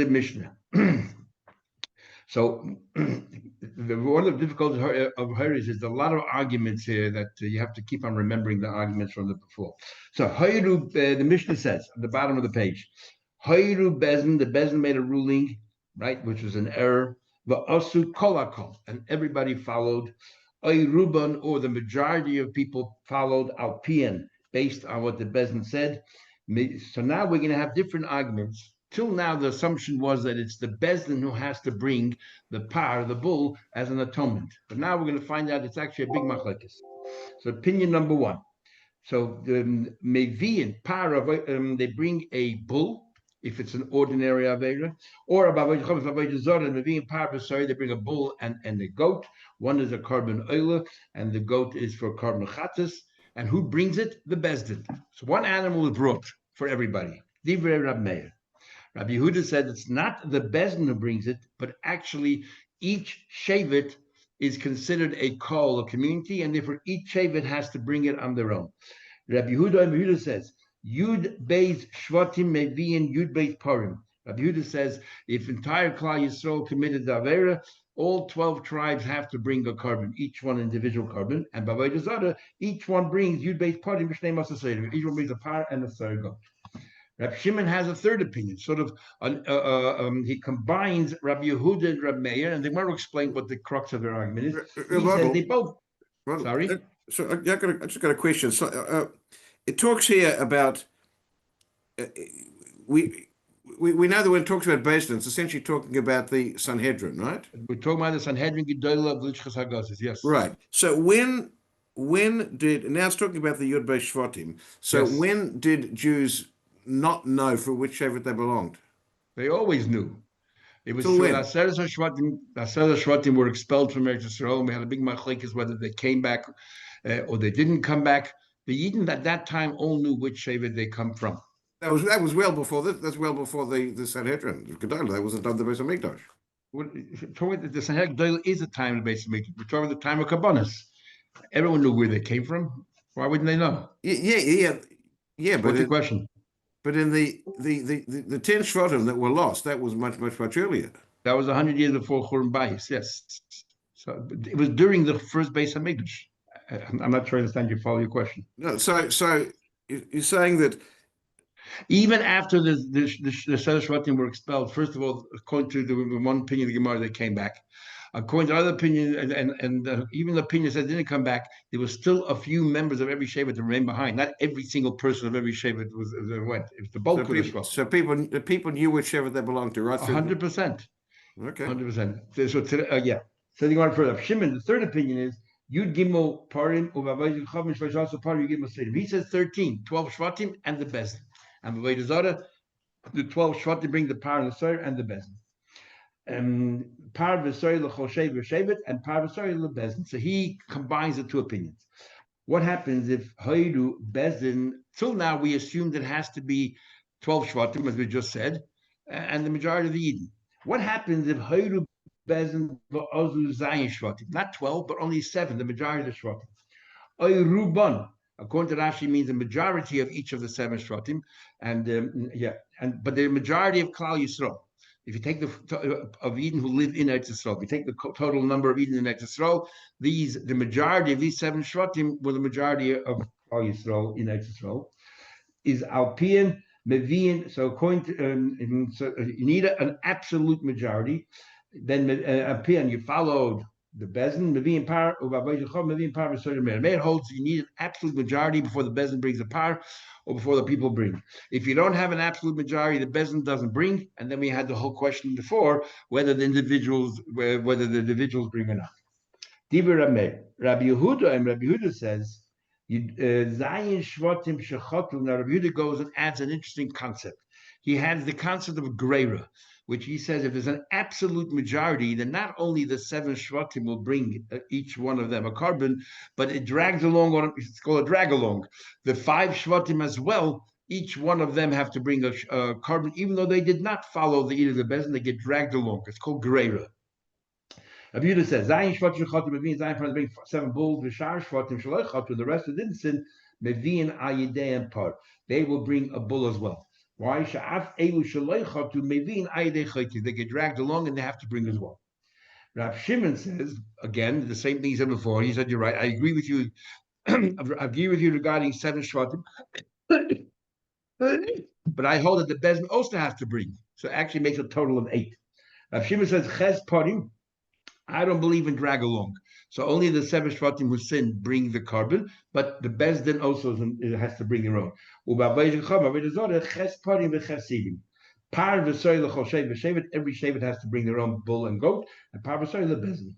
Mishnah. So one of the difficulties of Horayos is a lot of arguments here that you have to keep on remembering the arguments from the before. So the Mishnah says at the bottom of the page, Hoyru Bezin, the Bezin made a ruling, right, which was an error. Va'asu kolakol, and everybody followed. Ruban, or the majority of people followed Alpian, based on what the Bezin said. So now we're going to have different arguments. Till now, the assumption was that it's the Bezdin who has to bring the par, the bull, as an atonement. But now we're going to find out it's actually a big machlekes. So opinion number one. So the Mevian par, they bring a bull, if it's an ordinary Avera, or Mevian par, sorry, they bring a bull and a goat. One is a carbon oila, and the goat is for carbon chatas. And who brings it? The Bezdin. So one animal is brought for everybody. Divrei Rab Meir. Rabbi Yehuda said it's not the Bezdin who brings it, but actually each Shevet is considered a call, a community, and therefore each Shevet has to bring it on their own. Rabbi Yehuda says, Yud Beis Shvatim Meviin Yud Beis Parim. Rabbi Yehuda says, if entire Klal Yisrael committed the Avera, all 12 tribes have to bring a carbon, each one individual carbon, and Bavay Zada, each one brings Yud Beis Parim, each one brings a par and a sargo. Rab Shimon has a third opinion, sort of, he combines Rabbi Yehuda and Rab Meir, and they want to explain what the crux of their argument is. He says they both, sorry? So I just got a question. So it talks here about, we know that when it talks about Bezdin, it's essentially talking about the Sanhedrin, right? We're talking about the Sanhedrin Gedolah of Lichchas Hagazis, yes. Right. So when did, now it's talking about the Yud Beis Shvatim, so yes. When did Jews not know for which Shevet they belonged? They always knew. It was true. Aseret Shvatim were expelled from Eretz Yisrael, and we had a big machlekes whether they came back or they didn't come back. The Yidden at that time all knew which Shevet they come from. That was well before this. That's well before the Sanhedrin. That wasn't done the Beis Hamikdash. The Sanhedrin is a time of the Beis Hamikdash. We're talking the time of Kabbanis. Everyone knew where they came from. Why wouldn't they know? Yeah. But what's the question? But in the 10 Shvatim that were lost, that was much earlier. That was 100 years before Churban Bayis, yes. So it was during the first Beis Hamikdash. I'm not sure I understand your question. No, so you're saying that even after the Shvatim were expelled, first of all, according to the one opinion of the Gemara, they came back. According to other opinion, and even the opinion said they didn't come back, there was still a few members of every Shevet that remained behind. Not every single person of every Shevet went. It was the bulk of the Shvatim. So people knew which Shevet they belonged to, right? 100%. Okay. 100%. So today, So they go on further. Shimon, the third opinion is Yud Gimel Parim Uvavayim Chavim Shvashasa Parim Yud Gimel Seder. He says 13, 12 Shvatim and the Bezdin. And Bavay Zara, the 12 Shvatim bring the Par and the Seder and the Bezdin. Par v'soy l'choshev v'shevet and par v'soy l'bezdin. So he combines the two opinions. What happens if Hoyru Bezdin? Till now we assumed it has to be 12 Shvatim, as we just said, and the majority of the Yidden. What happens if Hoyru Bezdin v'ozu zayin Shvatim? Not 12, but only 7, the majority of the Shvatim. Oy Ruban, according to Rashi, means the majority of each of the 7 Shvatim, but the majority of Klal Yisrael. If you take the of Eden who live in Eretz Yisrael, if you take the total number of Eden in Eretz Yisrael, the majority of these 7 Shvatim were the majority of Klal Yisrael in Eretz Yisrael. Is Alpian Mevian? So according to so you need an absolute majority. Then Alpian, you followed the Bezdin Mevian Par Mevian Par Meir holds you need an absolute majority before the Bezdin brings a par, or before the people bring. If you don't have an absolute majority, the Bezdin doesn't bring, and then we had the whole question before whether the individuals bring or not. Rabbi Yehuda says Zayin Shvatim Shechotu. Now Rabbi Yehuda goes and adds an interesting concept. He has the concept of Greira, which he says if there's an absolute majority, then not only the 7 Shvatim will bring each one of them a carbon, but it drags along, it's called a drag along. The 5 Shvatim as well, each one of them have to bring a carbon, even though they did not follow the Eid of the Bezdin, they get dragged along. It's called Greira. Rabbi Yehuda says, Zayin Shvatim Shechotim Meviin, Zayin Shvatim bring 7 bulls, V'shar Shvatim Shalei Chotim, the rest that didn't sin, Meviin Ayidei and Par. They will bring a bull as well. Why? They get dragged along and they have to bring as well. Rav Shimon says, again, the same thing he said before. He said, you're right. I agree with you. I agree with you regarding 7 Shvatim. But I hold that the Bezin also has to bring. So it actually makes a total of 8. Rav Shimon says, Ches Parim. I don't believe in drag along. So only the 7 Shvatim who sin bring the carbon, but the Bezdin also has to bring their own. Every Shevet has to bring their own bull and goat, and Par v'soy the Bezdin.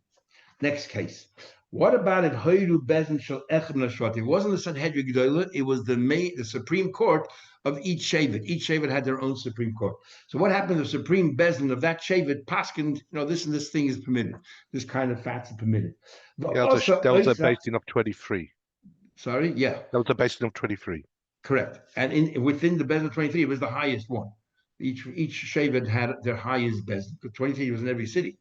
Next case. What about if Hoyru Bezin Shel Echem Lashvat? It wasn't the Sanhedrin Gedolah, it was the Supreme Court of each Shevet. Each Shevet had their own Supreme Court. So what happened to the Supreme Bezin of that Shevet, Paskin, this and this thing is permitted. This kind of fats is permitted. But that was a basing of 23. Sorry? Yeah. That was a basing of 23. Correct. And within the Bezin of 23, it was the highest one. Each Shevet had their highest Bezin. Because 23 was in every city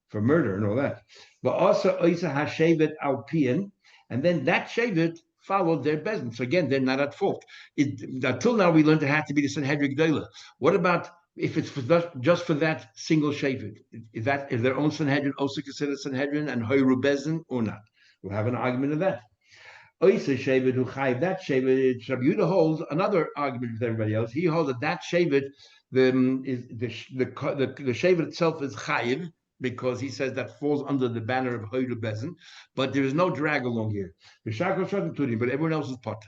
for murder and all that. But also Oisa HaShevet Alpian, and then that Shevet followed their Bezin. So again, they're not at fault. Until now, we learned it had to be the Sanhedrin Gedolah. What about if it's just for that single Shevet? Is their own Sanhedrin also considered Sanhedrin and Hoyru Bezin or not? We'll have an argument of that. Oisa Shevet who chayiv that Shevet, Rabbi Yehuda holds another argument with everybody else. He holds that Shevet, the Shevet itself is chayiv, because he says that falls under the banner of Hoyru Bezin, but there is no drag along here. But everyone else is potter.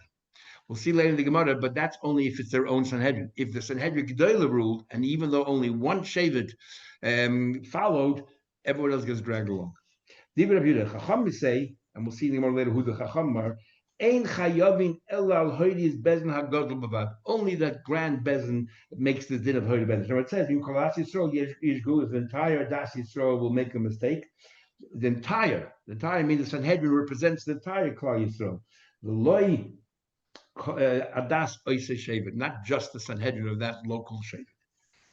We'll see later in the Gemara, but that's only if it's their own Sanhedrin. If the Sanhedrin Gedolah ruled, and even though only one Shevet followed, everyone else gets dragged along. Chacham say, and we'll see in the Gemara later who the Chacham are, Ein chayavin elal hoydis bezin hagadol bavad. Only that grand bezin makes the din of hoydi bezin. So it says in Kolas Yisrael yishgu, if the entire Das Yisrael will make a mistake. The entire means the Sanhedrin represents the entire Klal Yisrael. The loy adas oise shevet, not just the Sanhedrin of that local shevet.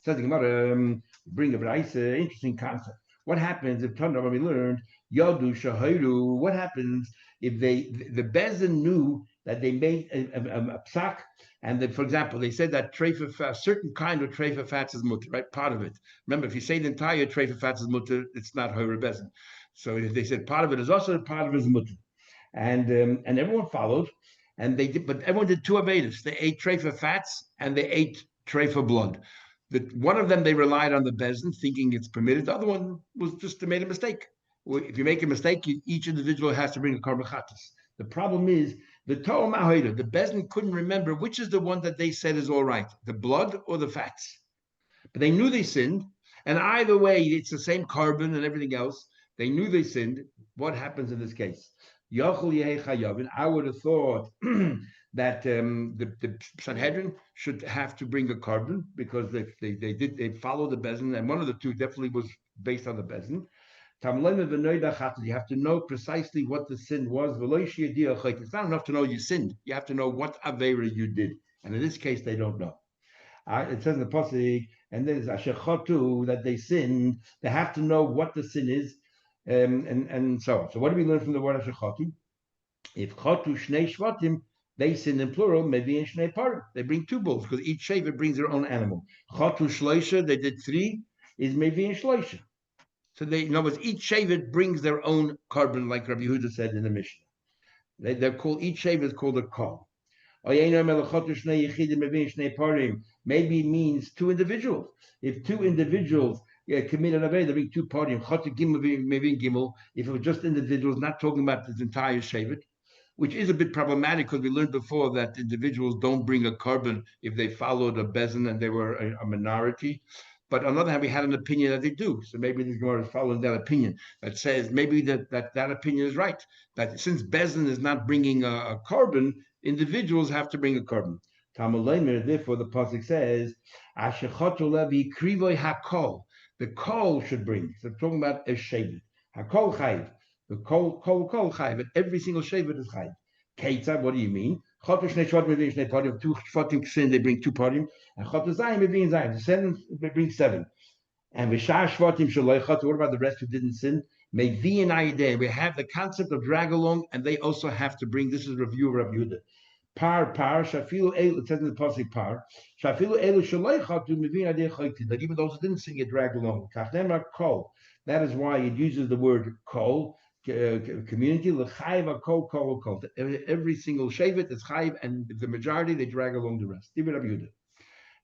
Says the Gemara, bring a brayse, interesting concept. What happens if Tana, when we learned Yadu Shahayru, what happens if the Bezin knew that they made a psak, and that, for example, they said that treifa fat, certain kind of treifa fats is mutter, right? Part of it. Remember, if you say the entire treifa fats is mutter, it's not Hoyru Bezin. So if they said part of it is also part of it is mutter, and everyone followed, and they did, but everyone did two avedas. They ate treifa fats and they ate treifa blood. One of them they relied on the Bezin, thinking it's permitted. The other one was just they made a mistake. If you make a mistake, each individual has to bring a korban chatas. The problem is the Bezin couldn't remember which is the one that they said is all right, the blood or the fats. But they knew they sinned, and either way, it's the same carbon and everything else. They knew they sinned. What happens in this case? I would have thought that the Sanhedrin should have to bring a carbon because they followed the Bezin, and one of the two definitely was based on the Bezin. You have to know precisely what the sin was. It's not enough to know you sinned. You have to know what avera you did, and in this case, they don't know. It says in the pasuk, and there's ashechotu that they sinned. They have to know what the sin is, and so on. So what do we learn from the word ashechotu? If chotu shnei shvatim, they sin in plural, maybe in shnei parim. They bring two bulls because each shevet brings their own animal. Chotu shloisha, they did 3, is maybe in shloisha. So in other words, each shevet brings their own carbon, like Rabbi Yehuda said in the Mishnah. They're called, each shevet is called a kol. Maybe it means 2 individuals. If 2 individuals commit an aved, they bring 2 parim. If it was just individuals, not talking about this entire shevet, which is a bit problematic because we learned before that individuals don't bring a carbon if they followed a bezin and they were a minority. But on the other hand, we had an opinion that they do. So maybe this Gemara is following that opinion that says maybe that opinion is right. That since bezin is not bringing a carbon, individuals have to bring a carbon. Therefore, the pasuk says, "Ashechotu levi krivoy hakol." The kol should bring. So talking about a shevet. Hakol chayiv. The kol chayiv. But every single shevet is chayiv. Keitzav, what do you mean? Chotu shnei shvatim mevin shnei parim. 2 shvatim sin, they bring 2 parim. And chotu zayim mevin zayim. 7, they bring 7. And v'shar shvatim shaloi chotu. What about the rest who didn't sin? Mevin ayideh. We have the concept of drag along, and they also have to bring. This is a review of Rabbi Yehuda. Par, shafilu elu, it says in the pasuk par, shafilu elu shaloi chatu mevin adei chaytin, that even those who didn't sing it dragged along. Kachnema kol, that is why it uses the word kol, community, l'chayiv kol. Every single shevet is chayiv, and the majority, they drag along the rest.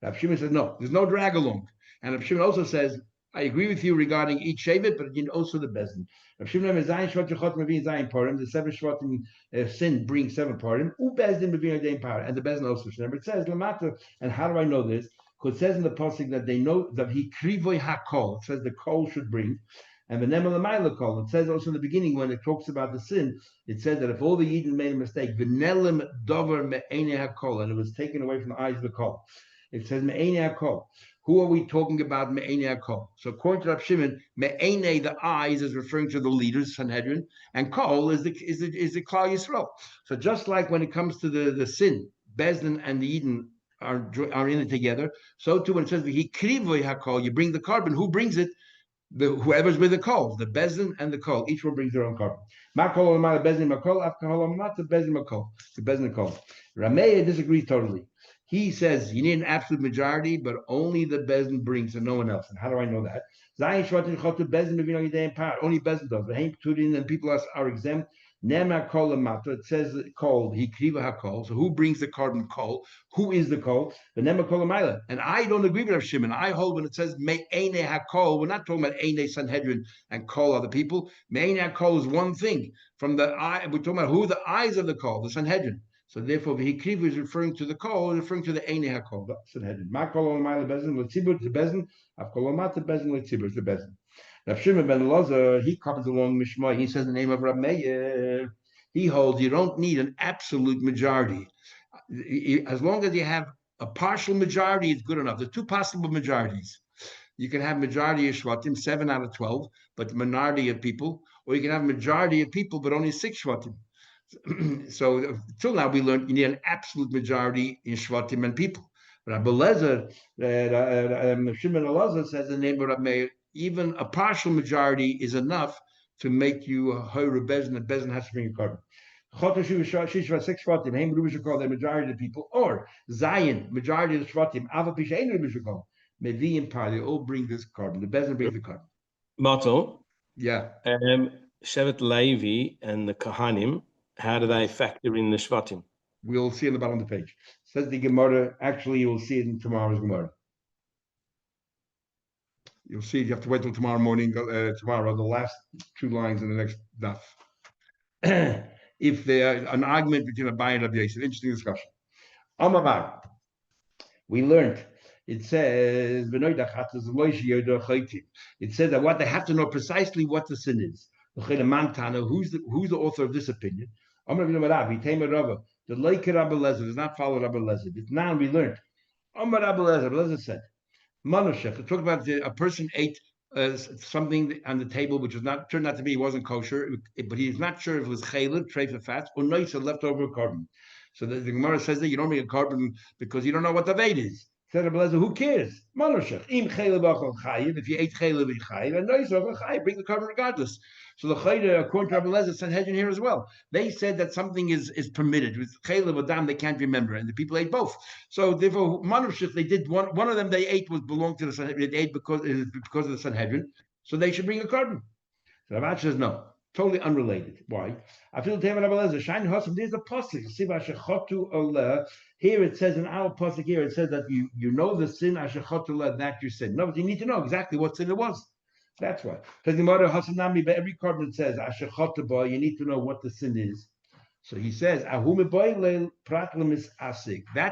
Rav Shimon says, no, there's no drag along. And Rav Shimon also says, I agree with you regarding each Shevet, but also the Bezdin. Rav Shimon says, Zayin Shvat Shechot Mevin Zayin Parim, the 7 Shvatim sin brings 7 Parim, U Bezdin Mevin Adein Parim, and the Bezdin also. Remember, it says, Lamata, and how do I know this? Because it says in the Pasuk that they know that he krivoy hakol, it says the kol should bring, and the Nemel Amayla kol, it says also in the beginning when it talks about the sin, it says that if all the Yidden made a mistake, V'nelim dover me'ene hakol, and it was taken away from the eyes of the kol. It says me'ene hakol. Who are we talking about? Me'ene hakol. So according to Rav Shimon, me'ene, the eyes, is referring to the leaders, Sanhedrin, and kol is the Klal Yisrael. So just like when it comes to the sin, Bezdin and the Eden are in it together. So too when it says he krivoy hakol, you bring the carbon. Who brings it? Whoever's with the kol, the Bezdin and the kol. Each one brings their own carbon. Makol amala Bezdin makol, afkahol amata Bezdin makol. The Bezdin kol. Rameya disagrees totally. He says you need an absolute majority, but only the Bezdin brings and no one else. And how do I know that? Only Bezdin does. And people are exempt. Nema kol amata. It says kol. He kriva hakol. So who brings the carbon kol? Who is the kol? The nema kol amayla. And I don't agree with Rav Shimon. I hold when it says me'ene hakol. We're not talking about ene Sanhedrin and kol other people. Me'ene hakol is one thing. From the eye, we're talking about who are the eyes of the kol, the Sanhedrin. So therefore, V'hikrivu is referring to the kol, referring to the Eine HaKol, the Sanhedrin. Ma kol olamai leBezdin, leTzibur, the Bezdin, av kol omat leBezdin, leTzibur, the Bezdin. Rav Shimon ben Elazar, he comes along Mishmah, he says the name of Rav Meir. He holds you don't need an absolute majority. As long as you have a partial majority, it's good enough. There's 2 possible majorities. You can have majority of Shvatim, 7 out of 12, but minority of people, or you can have majority of people, but only 6 Shvatim. So till now we learned you need an absolute majority in Shvatim and people. Rabbi Lezer, Shimon Elazar says the name of Rabbi Meir, even a partial majority is enough to make you a Horayos Daf, and Bezdin has to bring a carbon. 6 Shvatim, Haim Rubish should call the majority of the people, or Zion, majority of the Shvatim, Ava Pisha Ein Rubish should call. Mevi and Par, they all bring this carbon. The Bezdin brings the carbon. Martel. Yeah. Shevet Levi and the Kohanim, how do they factor in the Shvatim? We'll see in the bottom of the page. Says the Gemara. Actually, you will see it in tomorrow's Gemara. You'll see it. You have to wait till tomorrow morning. Tomorrow, the last 2 lines in the next daf. If there an argument between a buyer and a Yosef, interesting discussion. Amar, we learned. It says it says that what they have to know precisely what the sin is. Who's the author of this opinion? The like Rabbi Lezer does not follow Rabbi Lezer. It's now we learned. Rabbi Lezer said, Manushech, to talk about a person ate something on the table which was not turned out to be, wasn't kosher, but he's not sure if it was chaylev, treifa fats, or noisa, leftover carbon. So the Gemara says that you don't make a carbon because you don't know what the veit is. Said Rabbi Lezer, who cares? Manushech, im chaylev achol chayiv, if you ate chaylev in chayiv, and noisa achol chayiv, bring the carbon regardless. So the chaylev, according to Rabbi Lezer, Sanhedrin here as well. They said that something is permitted. With chaylev or dam, they can't remember, and the people ate both. So therefore, manushech, they did one of them they ate was belonged to the Sanhedrin. They ate because of the Sanhedrin, so they should bring a carbon. So Rabbi says no, totally unrelated. Why? I feel Rabbi Lezer, shine hosam. There's a pasuk. Here it says in our pasuk here it says that you know the sin ashechotu that you sin. No, but you need to know exactly what sin it was. That's why. Because the mother Hasanami, but every carbon says Ashechotabah, you need to know what the sin is. So he says, that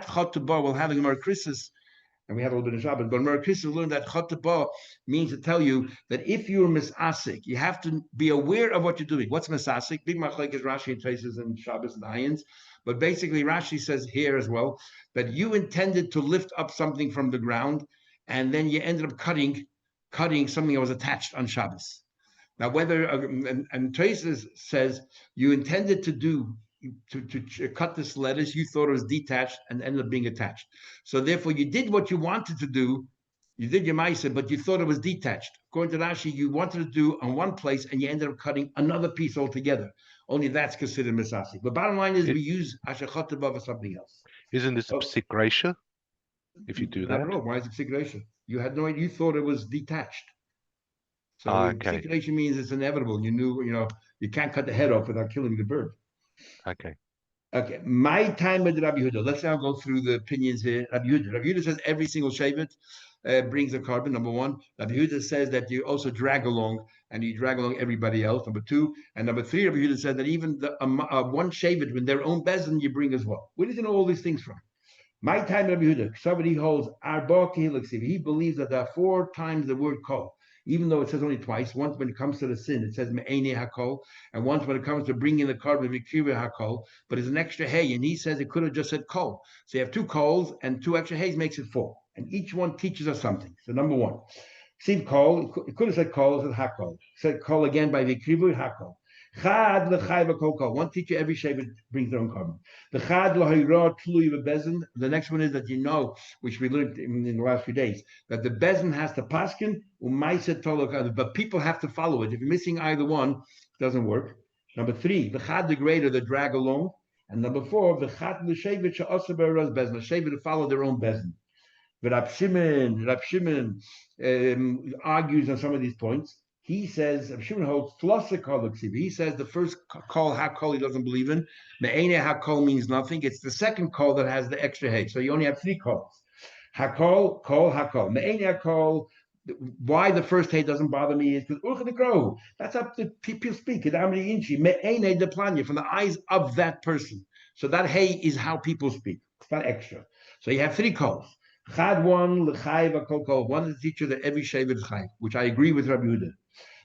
Chotabah will have a Gemara Krisis, and we have a little bit of Shabbat, but Gemara Krisis learned that Chotabah means to tell you that if you're misasik, you have to be aware of what you're doing. What's misasik? Big machlek is Rashi and traces and Shabbos and Ayans. But basically Rashi says here as well that you intended to lift up something from the ground, and then you ended up cutting something that was attached on Shabbos. Now, whether and Traces says you intended to cut this lettuce, you thought it was detached and ended up being attached. So therefore, you did what you wanted to do. You did your ma'aseh, but you thought it was detached. According to Rashi, you wanted to do on one place, and you ended up cutting another piece altogether. only that's considered Misasi. But bottom line is we use Ashachot above something else. Isn't this a psik reisha? If you do Not that? at all. Why is it psik reisha? You had no idea. You thought it was detached. So Okay. psik reisha means it's inevitable. You knew, you can't cut the head off without killing the bird. Okay. Okay, my time with Rabbi Yehuda. Let's now go through the opinions here. Rabbi Yehuda says every single shevet brings a carbon. Number one. Rabbi Yehuda says that you also drag along, and you drag along everybody else. Number two, and number three, Rabbi Yehuda said that even the one shevet with their own bezin you bring as well. Where does he know all these things from? My time, Rabbi Yehuda. Somebody holds arba kehilksiv. He believes that there are 4 times the word call, even though it says only twice. Once when it comes to the sin, it says me'ene hakol, and once when it comes to bringing the carbon vikriva hakol. But it's an extra hay, and he says it could have just said kol. So you have 2 kols and 2 extra hays makes it 4, and each one teaches us something. So number one, see kol. It could have said kol, it said hakol. It said kol again by vikriva hakol. Chad lechayva kol. One teacher every shevet brings their own carbon. The chad lahayra tluy bezin. The next one is that which we learned in the last few days, that the bezin has to paskin umayset tolok, but people have to follow it. If you're missing either one, it doesn't work. Number 3, the chad the greater, the drag along, and number 4, the chad the shevet she'asaber ras bezin, the shevet to follow their own bezin. But Rab Shimon argues on some of these points. He says, Rab Shimon holds he says the first call, hakol, he doesn't believe in. Me'ene hakol means nothing. It's the second call that has the extra hay. So you only have 3 calls. Hakol, call, hakol. Me'ene hakol. Why the first hay doesn't bother me is because that's up to people speak. Me'ene de planya, from the eyes of that person. So that hay is how people speak. It's not extra. So you have 3 calls. Chad one, l'chayv kol. One is the teacher that every shevet is chayv, which I agree with Rabbi Yehuda.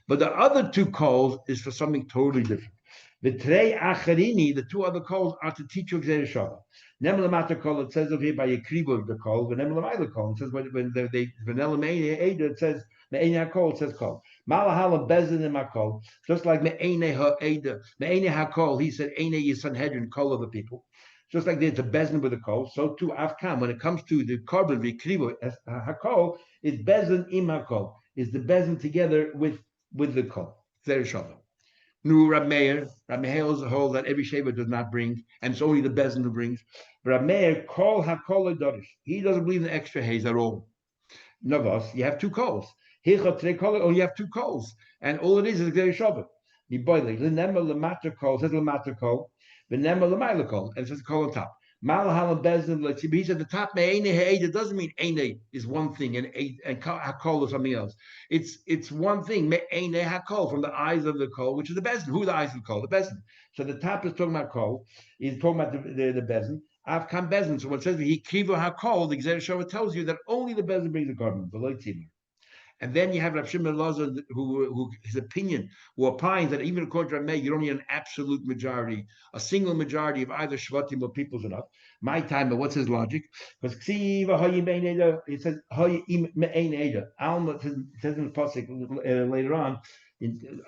But the other 2 calls is for something totally different. The trei acharini, the 2 other calls are to teach you gzeir shava. Nemel lamata kol, it says over here by Yekribo the call. V'nemel lamayla call, it says when they v'nel lamayla eda, it says me'ene hakol, it says call. Malahala bezin in makol, just like me'ene ha'eda, me'ene hakol. He said ene is Sanhedrin, call of the people. Just like there's a bezin with a kol, so too afkam. When it comes to the carbon vikrivo hakol, is bezin im hakol, is the bezin together with the kol. There is shava. Nu Rab Meir holds that every shaver does not bring, and it's only the bezin who brings. But Rab Meir kol hakol dorish. He doesn't believe in the extra haze at all. Navas, you have 2 cols. Hilchot trei kol, oh, you have 2 cols, and all it is there is shava. The boiler, l'nemel lematra kol, says lematra kol. V'nemel l'mayla kol, and it says kol on top. Malahal bezin, let's see, he said the top me'ene ha'eda doesn't mean ene is one thing and hakol is something else. It's one thing, me'ene hakol, from the eyes of the kol, which is the bezin. Who are the eyes of the kol? The bezin. So the top is talking about kol, is talking about the bezin. Avkam bezin. So when it says he kiva hakol, the Gzeir Shava tells you that only the bezin brings the carbon, the loy tzibur. And then you have Rab Shimon Lazar, who his opinion, who opines that even according to Rameh, you don't need an absolute majority, a single majority of either Shvatim or peoples enough. My time, but what's his logic? Because it says Alma, it says in the pasuk later on.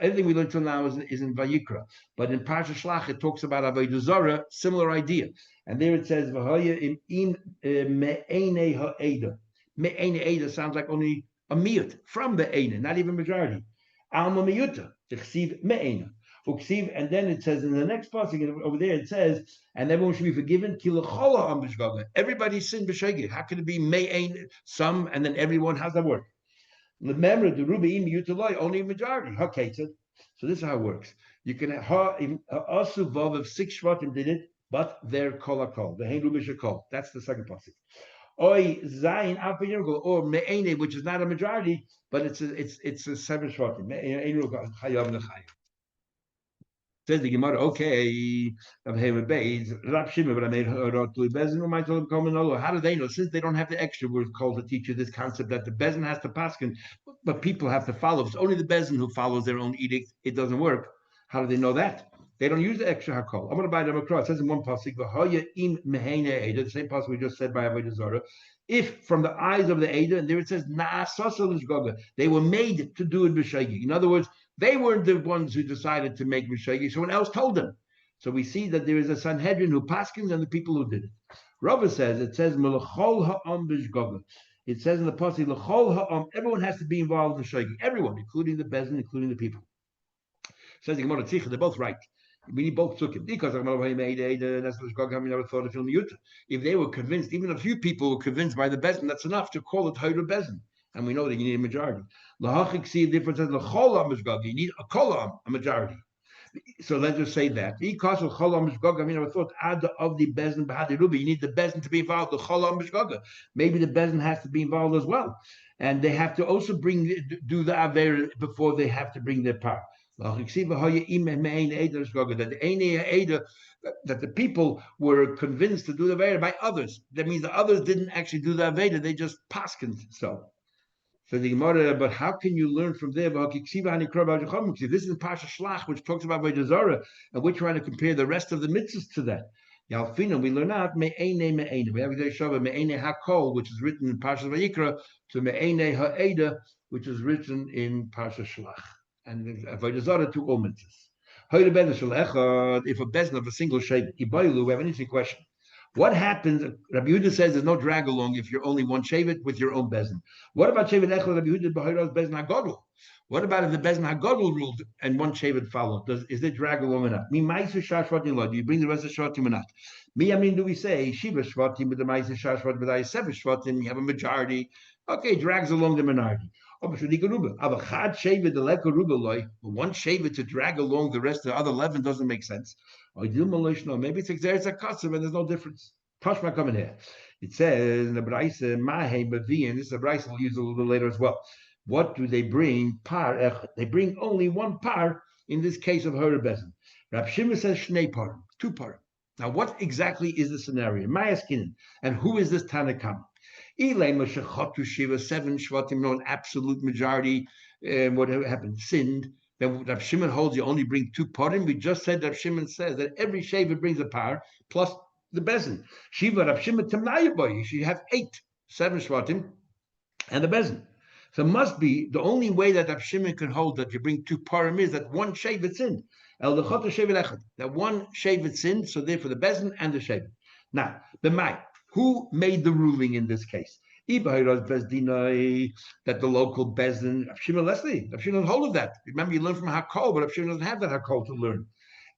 Everything we learned till now is in Vayikra, but in Parsha Shlach it talks about Avodah Zarah, similar idea, and there it says V'haya im me'ene ha'eda. Me'ene ha'eda sounds like only a miyut from the Eina, not even majority. Alma miyuta, t'chsiv me'ena. Uksiv, and then it says in the next passage over there, it says, and everyone should be forgiven. Everybody sinned b'shegeg. How can it be me'en, some, and then everyone? How's that work? Remember, the rubi miyutaloi, only a majority. Okay, so this is how it works. You can have asuvav of 6 shvatim did it, but they're kol. The hein rubi shekol. That's the second passage. Oy zayin alpayirgul, or me'ene, which is not a majority, but it's a 7 shvatim. Says the Gemara, okay, Rab Shimon, but I made how do they know? Since they don't have the extra, we're called to teach you this concept that the bezin has to paskin, but people have to follow. If it's only the bezin who follows their own edict, it doesn't work. How do they know that? They don't use the extra hakol. I'm going to buy them across. It says in one pasuk, the same pasuk we just said by Avodah Zarah. If from the eyes of the Eda, and there it says, they were made to do it b'shegeg. In other words, they weren't the ones who decided to make b'shegeg. Someone else told them. So we see that there is a Sanhedrin who paskins and the people who did it. Rava says, it says, it says in the pasuk, everyone has to be involved in b'shegeg. Everyone, including the bezin, including the people. Says the Gemara, they're both right. We need both psukim because if they were convinced, even a few people were convinced by the bezin, that's enough to call it Hoyra bezin. And we know that you need a majority. Lahachik see a difference as you need a kolam, a majority. So let's just say that. Because of cholam mishgaga, I mean, I thought of the bezin b'hadi rubi, you need the bezin to be involved. The cholam mishgaga, maybe the bezin has to be involved as well, and they have to also do the aver before they have to bring their part. That the people were convinced to do the aver by others. That means the others didn't actually do the aver; they just paskened so. So the Gemara, but how can you learn from there? This is in Pasha Shlach, which talks about Vaydazara, and we're trying to compare the rest of the mitzvahs to that. Yalfina, we learn out me'ene me'ene. We have me'ene hakol, which is written in Pasha Vayikra, to me'ene ha'eda, which is written in Pasha Shlach. And Vaydazara to all mitzvahs. If a bezin of a single shape, we have an interesting question. What happens? Rabbi Yehuda says there's no drag along if you're only one shevet with your own bezin. What about shevet echad? Rabbi Yehuda b'hoyros bezin hagadol. What about if the bezin hagadol ruled and one shevet followed? Is there drag along or not? Mi ma'aser shashvatim lo? Do you bring the rest of shvatim or not? Mi I mean, do we say shiva shvatim with the ma'aser shashvat with the seven shvatim? You have a majority. Okay, drags along the minority. One shevet to drag along the rest of the other 11 doesn't make sense. Maybe it's exeris akasav and there's no difference. Tashma coming here. It says in the Braise Mahe Bavi, and this is a Braise we'll use a little bit later as well. What do they bring? Par echad. They bring only one par in this case of Horayos Bezin. Rab Shimon says shnei par, two par. Now, what exactly is the scenario? Mayaskinin, and who is this Tanakam? Seven shvatim, no, an absolute majority. What happened? Sinned. Then Rab Shimon holds you only bring two parim. We just said Rab Shimon says that every shevet brings a par plus the bezin. Shiva Rab Shimon temnayaboy. You should have 7 shvatim, and the bezin. So it must be the only way that Rab Shimon can hold that you bring two parim is that one shevet sinned. El dechot shevet echad. That one shevet sinned. So therefore the bezin and the shevet. Now the mai. Who made the ruling in this case? That the local bezin, Rav Shimon Leslie, Rav Shimon doesn't hold of that. Remember, you learn from Hakol, but Rav Shimon doesn't have that Hakol to learn.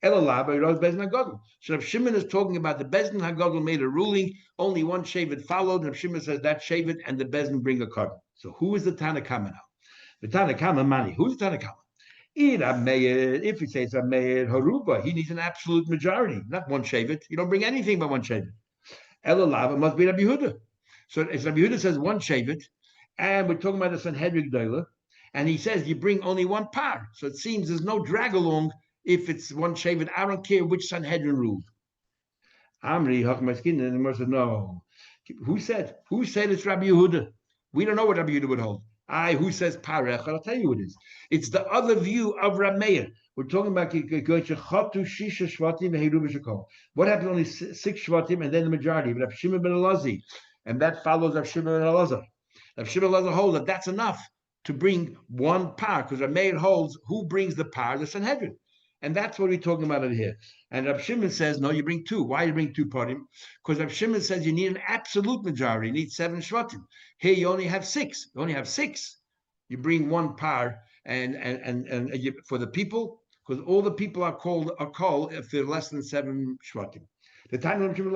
So Rav Shimon is talking about the bezin Hagadol made a ruling, only one shevet followed, and Rav Shimon says that shevet and the bezin bring a card. So who is the Tanakama now? The Tanakama Mani. Who's the Tanakama? If he says a Meir Haruba, he needs an absolute majority, not one shevet. You don't bring anything but one shevet. Elalav, it must be Rabbi Yehuda. So if Rabbi Yehuda says one shevet, and we're talking about the Sanhedrin Gdola, and he says you bring only one par. So it seems there's no drag along if it's one shevet. I don't care which Sanhedrin ruled. Amri Hakmaskin and the said no. Who said it's Rabbi Yehuda? We don't know what Rabbi Yehuda would hold. Who says parech? I'll tell you what it is. It's the other view of Rab Meir. We're talking about what happens only 6 shvatim and then the majority. But Rav Shimon ben Elazar, and that follows Rav Shimon ben Elazar. Rav Shimon ben Elazar holds that that's enough to bring one par, because Rab Meir holds who brings the par, the Sanhedrin, and that's what we're talking about over here. And Rav Shimon says no, you bring 2. Why do you bring 2 parim? Because Rav Shimon says you need an absolute majority. You need 7 shvatim. Here you only have 6. You only have 6. You bring 1 par, and you, for the people. Because all the people are called if they're less than 7 shvatim. The time of Shisha,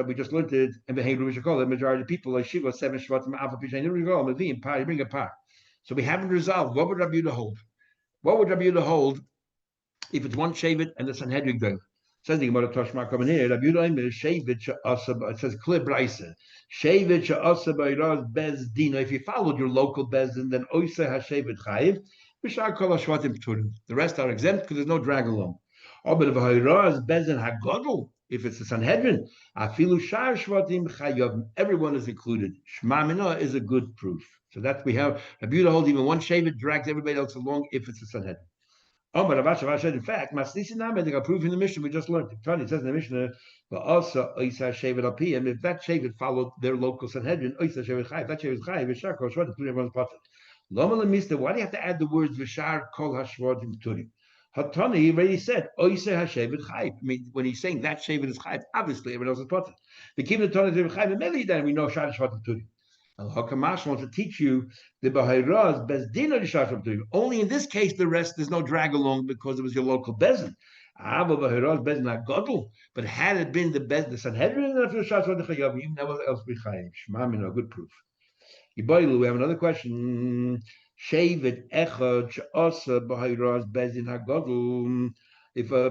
we just learned it, and the majority of people like Shiva 7 shvatim. You bring a par. So we haven't resolved. What would Rabbi Yehuda hold? What would Rabbi Yehuda hold if it's one shevet and the Sanhedrin Gdola? Says the Gemara Toshma coming here. Rabbi Yehuda shevet she'asa. It says clear brayse. Shevet she'asa b'Hoyros Bezdin. If you followed your local bezdin, then oiseh hashevet chayiv. The rest are exempt because there's no drag along. But if Horayos Bezin Hagadol, if it's the Sanhedrin, afilu shar shvatim chayav, everyone is included. Shema Minah is a good proof. So that we have Rabbi Yehuda holds even one shevet drags everybody else along if it's the Sanhedrin. But Avash said, in fact, Masnisi Name, they got proof in the Mishnah we just learned. It says in the Mishnah, but also Oisa shevet alpiyim, if that shevet followed their local Sanhedrin, Oisa shevet chayiv, that shevet chayiv, Vishar kol shvatim, everyone's potter. Why do you have to add the words Vishar Kol Hashvatim Turim? Hatani already said Oise Hashevet Chayv. I mean, when he's saying that Shevet is Chayv, obviously everyone else is potter. The Kim the Torah is Chayv, and maybe then we know Shar Hashvatim Turim. Al-Hakamash wants to teach you the Bahayraz Bezdin of the only in this case, the rest, there's no drag along because it was your local Bezin. But had it been the Sanhedrin, a good proof. We have another question. Shevet echad she'asa b'hayraz bezin hagadol. If a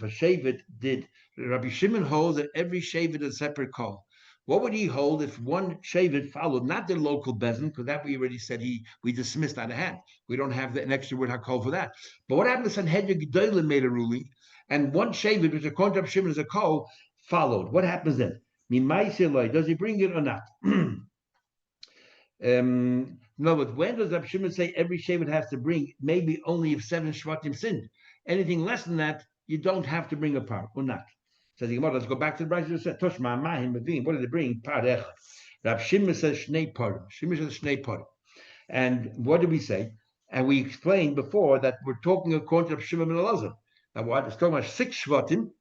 shevet did, Rabbi Shimon holds that every shevet is a separate call. What would he hold if one shevet followed not the local bezin, because that we already said we dismissed out of hand. We don't have an extra word hakol for that. But what happened if Sanhedrin Gedolim made a ruling, and one shevet, which according to Rabbi Shimon is a call, followed? What happens then? Does he bring it or not? No, but when does Rab Shimon say every shevet has to bring? Maybe only if 7 shvatim sinned. Anything less than that, you don't have to bring a par or not. Says the Gemara. Let's go back to the Brayso that said Toshma Mahim Mavim. What did they bring? Par echad. Rab Shimon says Shnei parim. Shimon says Shnei parim. And what did we say? And we explained before that we're talking according to Rab Shimon ben Elazar. Now what? It's talking about 6 shvatim,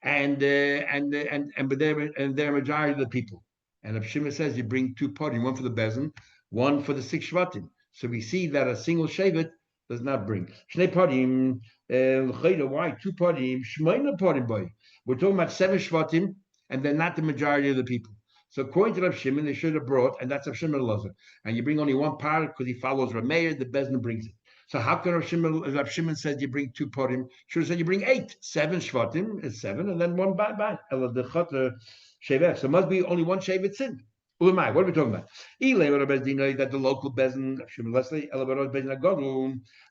and they're majority of the people. And Rav Shimon says you bring 2 parim, one for the bezin, one for the 6 shvatim. So we see that a single shevet does not bring. Shnei parim, why 2 parim? Shmeina parim boy. We're talking about 7 shvatim, and they're not the majority of the people. So according to Rav Shimon, they should have brought, and that's Rav Shimon Elazar. And you bring only 1 par because he follows Rav Meir, the bezin brings it. So how can Rav Shimon says you bring 2 parim? Should have said you bring 8. 7 shvatim is 7, and then 1 by. So it must be only 1 shevet sinned. What are we talking about? That the local bezin,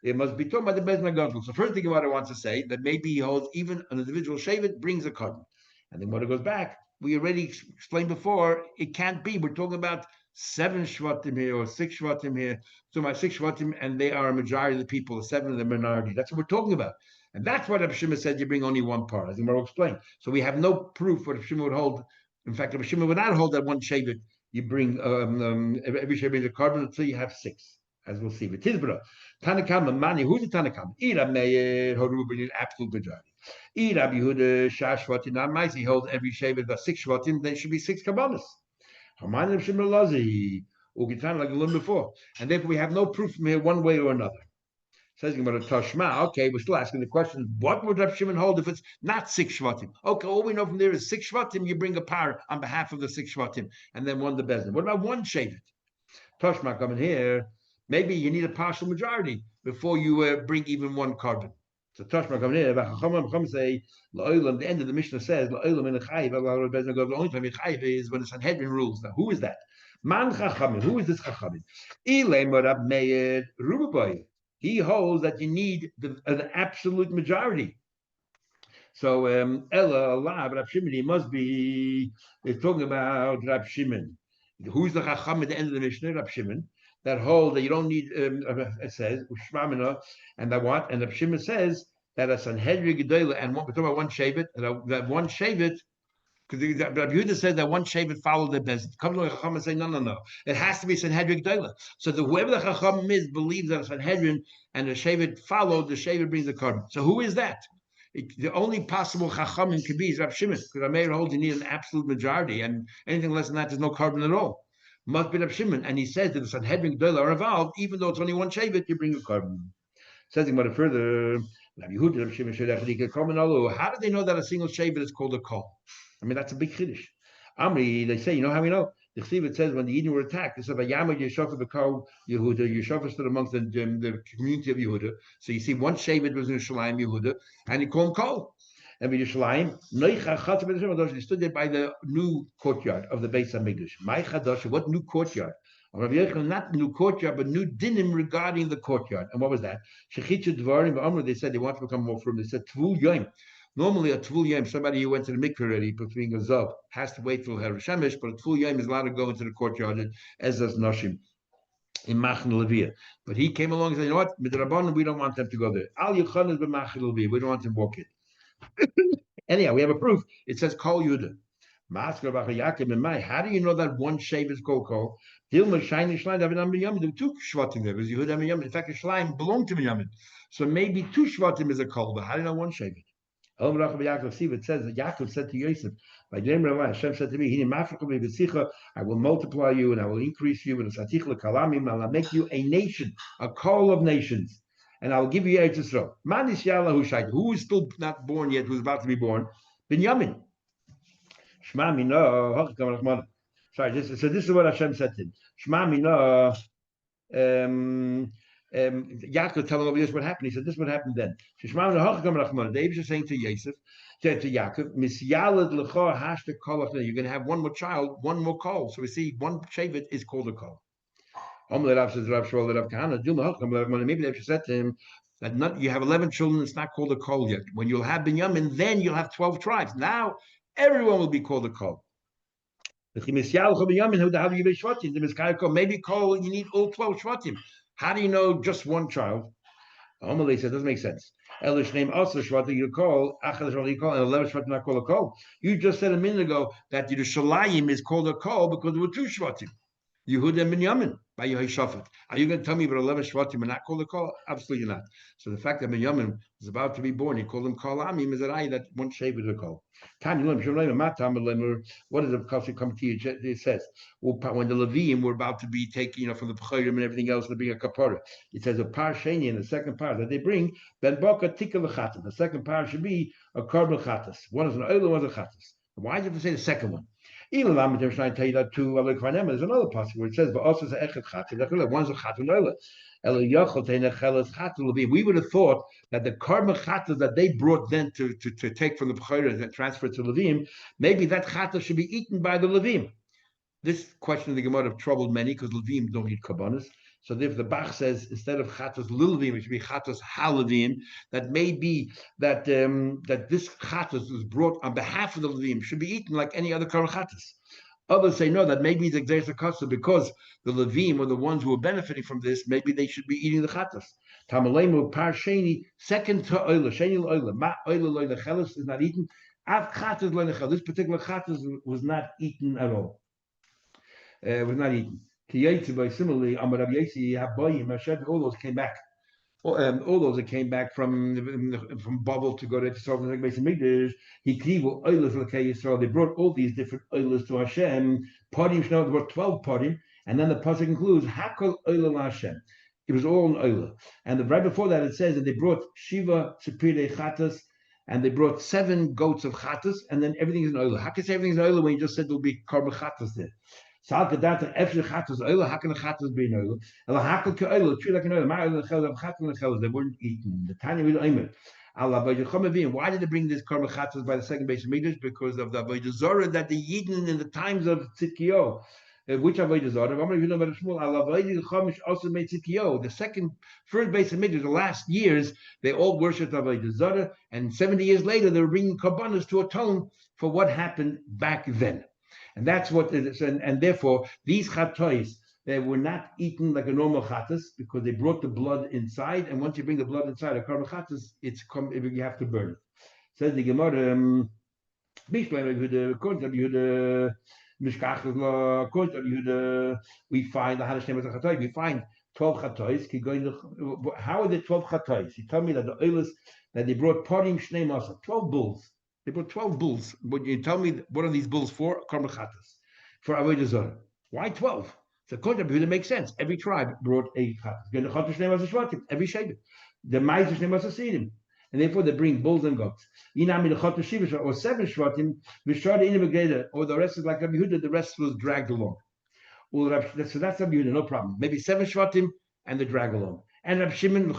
it must be talking about the bezin agadol. So first thing what I want to say that maybe he holds even an individual shevet brings a carbon, and then when it goes back, we already explained before it can't be. We're talking about 7 shvatim here or 6 shvatim here. So my 6 shvatim, and they are a majority of the people. 7 of the minority. That's what we're talking about. And that's what Rabbi Shimon said. You bring only 1 par. As Gemara will explain. So we have no proof what Rabbi Shimon would hold. In fact, Rabbi Shimon would not hold that 1 shevet. You bring every shevet brings a carbon until you have 6, as we'll see. With Tizbra, Tanakam Mani. Who's the Tanakam? Ira Meir Horuba, absolute majority. Ira Yehuda Shash Shvatim. Now, Maisi holds every shevet about 6 shvatim. Then should be 6 kabbalas. Haman of Shimon Lazi, Ugitan like I learned before, and therefore we have no proof from here one way or another. Says about a Tashma. Okay, we're still asking the question: what would Rav Shimon hold if it's not 6 shvatim? Okay, all we know from there is 6 shvatim. You bring a par on behalf of the 6 shvatim, and then 1 the bezin. What about 1 shevet? Tashma coming here. Maybe you need a partial majority before you bring even 1 carbon. So Tashma coming here. Chacham say la'olam. The end of the Mishnah says la'olam in a chayiv. The only time chayiv is when the Sanhedrin rules. Now, who is that? Man Chachamim. Who is this Chachamim? Ilay Morab Meir Rubaboy. He holds that you need an absolute majority. So Ella Allah, Rab Shimon, he must be. They're talking about Rab Shimon. Who's the Chacham at the end of the Mishnah? Rab Shimon. That hold that you don't need. It says Ushmamina, and that what? And Rab Shimon says that a Sanhedrin Gedolah, and we're talking about 1 shevet. That 1 shevet. Because Rabbi Yehuda said that 1 shevet followed the bezin. Come to the Chacham and say, no. It has to be Sanhedrin Gdoila. So whoever the Chacham is believes that a Sanhedrin and the shevet followed, the shevet brings the carbon. So who is that? The only possible Chacham can be is Rabbi Shimon. Because Rabbi holds you need an absolute majority, and anything less than that, there's no carbon at all. Must be Rabbi Shimon. And he says that the Sanhedrin Gdoila are involved, even though it's only 1 shevet, you bring a carbon. Says about it further, Rabbi Yehuda, Rabbi Shimon, how do they know that a single shevet is called a call? I mean, that's a big chiddush. Amri, they say, you know how we know? The Chsiv says when the Eden were attacked, they said, "Vayama Yeshafah b'kol Yehuda." Yeshafah stood amongst the community of Yehuda. So you see, 1 shevet was in Yerushalayim, Yehuda, and he called Kol. And in Yerushalayim, they stood there by the new courtyard of the Beis Hamikdash. My Chadash, what new courtyard? Not new courtyard, but new dinim regarding the courtyard. And what was that? Shechitcha Dvarim B'Amr. They said they want to become more firm. They said Tvul Yom. Normally, a Tvul Yom, somebody who went to the mikveh already, between a Zav, has to wait till Her Shemesh, but a Tvul Yom is allowed to go into the courtyard as does Nashim in Machne Leviyah. But he came along and said, you know what, Midrabanan, we don't want them to go there. Al Yuchan is B'Machne Leviyah, we don't want them to walk in. Anyhow, we have a proof. It says Kol Yudah. How do you know that 1 shevet is called Kol? There were 2 shvatim there. In fact, the Shleim belonged to Binyamin. So maybe 2 shvatim is a Kol, but how do you know 1 shevet? See, it says that Yaakov said to Yosef, by the name of Allah, Hashem said to me, I will multiply you and I will increase you, and I'll make you a nation, a call of nations, and I will give you Eretz Yisrael. Who is still not born yet, who's about to be born? Binyamin. Sorry, this is what Hashem said to him. Yaakov telling over this what happened. He said, this is what happened then. The Abish is saying to Yosef, to Yaakov, you're going to have one more child, one more call. So we see one Shevet is called a call. Maybe they should said to him that you have 11 children, it's not called a call yet. When you'll have Binyamin, then you'll have 12 tribes. Now everyone will be called a call. Maybe call, you need all 12 Shvatim. How do you know just one child? Amalei said, doesn't make sense. Elish name also Shvatim you call, Achel you call, and 11 Shvatim not called a call. You just said a minute ago that Yerushalayim is called a call because there were 2 Shvatim. Yehuda and Binyamin by Yehoshaphat. Are you going to tell me about 11 Shvatim and not called a call? Absolutely not. So the fact that Binyamin was about to be born, he called him Kol Ami, Mizarai, that one shape is a call. What does the Kosher come to you? It says, when the Leviim were about to be taken, from the Pechorim and everything else to bring a kapara, it says a par sheni in the second part that they bring, Ben Boka Tikka L'chatas. The second part should be a Karbal Chatas. One is an Oil, one is a Chatas. Why did you have to say the second one? Even I'm trying to tell you that too. There's another passage where it says, "But also a echet chatul." One's a chatul oila. We would have thought that the karma chatas that they brought then to take from the Bechorah and transfer to Levim, maybe that chata should be eaten by the Levim. This question of the Gemara troubled many because Levim don't eat karbanos. So if the Bach says instead of chatas lilvim, it should be chatas halavim, that may be that that this chatas was brought on behalf of the levim should be eaten like any other karma chatas. Others say no, that maybe the exercise kasa because the levim are the ones who are benefiting from this. Maybe they should be eating the chatas. Tamalemu par sheni second to oila sheni oila ma oila loila chelis is not eaten. Av chatas loila chelis. This particular chatas was not eaten at all. Was not eaten. Similarly, all those came back. All those that came back from Babel to go to Yisrael. They brought all these different oilers to Hashem. Parim, there were 12 parim, and then the pasuk includes Hakol Oilah Hashem. It was all an oiler. And right before that, it says that they brought Shiva Tzipirei Chatas, and they brought 7 goats of Chatas, and then everything is an oiler. How can you say everything is an oiler when you just said there'll be Karba Chatas there? How can the chatas be an oil? True like an oil. They weren't eaten. The Tanya will aimer. Why did they bring this karma chatas by the second base of Midrash? Because of the avodah zorah that they eaten in the times of Tzidkiyahu. Which avodah zorah? The first base of Midrash, the last years, they all worshipped avodah zorah, and 70 years later they were bringing karbanos to atone for what happened back then. And that's what it is, and therefore these chatois, they were not eaten like a normal chatas because they brought the blood inside, and once you bring the blood inside a karma chatas, you have to burn it. Says the Gemara, we find the we find 12 chatois. How are the 12 chatois? He told me that the oilers that they brought parim shnei masa, 12 bulls. They brought 12 bulls. But you tell me what are these bulls for? Karma chatas. For avodah zorah. Why 12? So according to that makes sense. Every tribe brought a chatas. Every shevet. The ma'is shnei masa sedim. And therefore they bring bulls and goats. Or 7 shvatim, or the rest is like Rabbi Yehuda, the rest was dragged along. So that's Rabbi Yehuda, no problem. Maybe 7 shvatim and they drag along. And Rab Shimon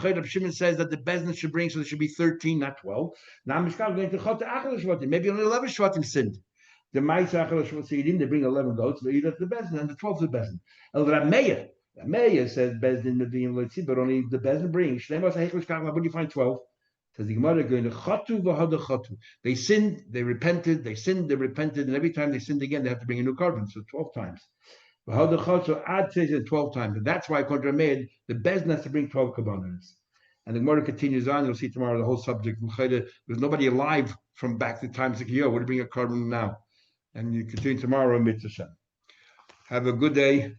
says that the Bezdin should bring, so there should be 13, not 12. Now Mishkal going to Chota Achel Shvatim. Maybe only 11 Shvatim sinned. The Ma'is Achel Shvatim, they bring 11 goats, they eat at the Bezdin, and the 12th is the Bezdin. El Rab Meir says Bezdin Mediyim Leitzi, but only the Bezdin bring. Shnei Masa Hechel Shkach, where do you find 12? Says the Gemara going to Chatu v'Hada Chatu. They sinned, they repented, they sinned, they repented, and every time they sinned again, they have to bring a new carbon, so 12 times. So add 12 times, and that's why Kontra made the Bezdin has to bring 12 kabbanas. And the Gemara continues on. You'll see tomorrow the whole subject. There's nobody alive from back to times of Kiyah. We're to bring a carbon now, and you continue tomorrow in Mitzvah. Have a good day.